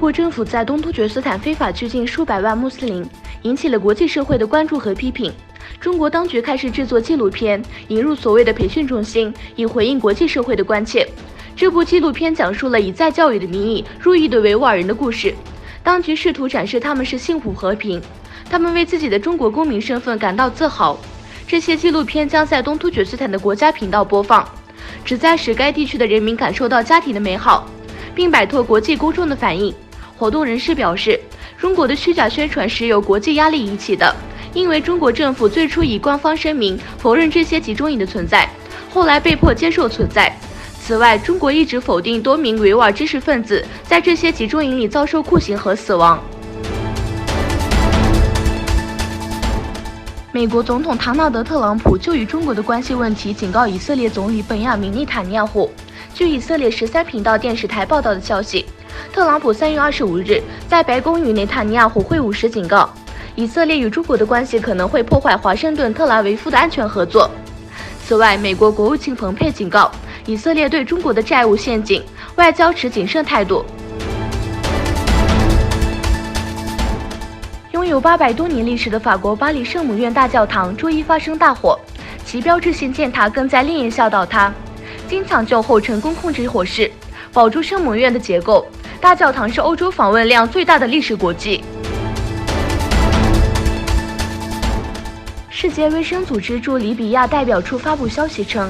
国政府在东突厥斯坦非法拘禁数百万穆斯林，引起了国际社会的关注和批评。中国当局开始制作纪录片，引入所谓的培训中心，以回应国际社会的关切。这部纪录片讲述了以再教育的名义入狱的维吾尔人的故事。当局试图展示他们是幸福和平，他们为自己的中国公民身份感到自豪。这些纪录片将在东突厥斯坦的国家频道播放，旨在使该地区的人民感受到家庭的美好，并摆脱国际公众的反应。活动人士表示，中国的虚假宣传是由国际压力引起的，因为中国政府最初以官方声明否认这些集中营的存在，后来被迫接受存在。此外，中国一直否定多名维吾尔知识分子在这些集中营里遭受酷刑和死亡。美国总统唐纳德·特朗普就与中国的关系问题警告以色列总理本雅明·内塔尼亚胡。据以色列13频道电视台报道的消息，特朗普3月25日在白宫与内塔尼亚胡会晤时警告，以色列与中国的关系可能会破坏华盛顿特拉维夫的安全合作。此外，美国国务卿蓬佩警告，以色列对中国的债务陷阱，外交持谨慎态度。拥有800多年历史的法国巴黎圣母院大教堂周一发生大火，其标志性箭塔更在烈焰下倒塌。经抢救后成功控制火势，保住圣母院的结构。大教堂是欧洲访问量最大的历史国迹。世界卫生组织驻利比亚代表处发布消息称，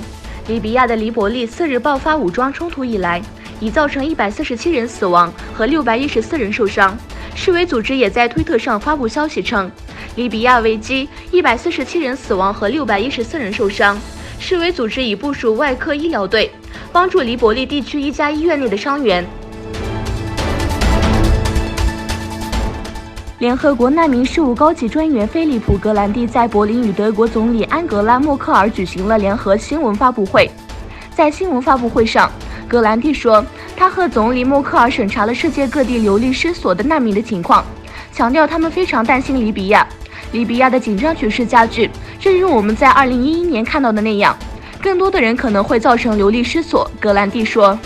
利比亚的黎伯利4日爆发武装冲突以来，已造成147人死亡和614人受伤。世卫组织也在推特上发布消息称，利比亚危机147人死亡和614人受伤。世卫组织已部署外科医疗队，帮助黎伯利地区一家医院内的伤员。联合国难民事务高级专员菲利普·格兰蒂在柏林与德国总理安格拉·默克尔举行了联合新闻发布会。在新闻发布会上，格兰蒂说，他和总理默克尔审查了世界各地流离失所的难民的情况，强调他们非常担心利比亚。利比亚的紧张局势加剧，正如我们在2011年看到的那样，更多的人可能会造成流离失所。格兰蒂说。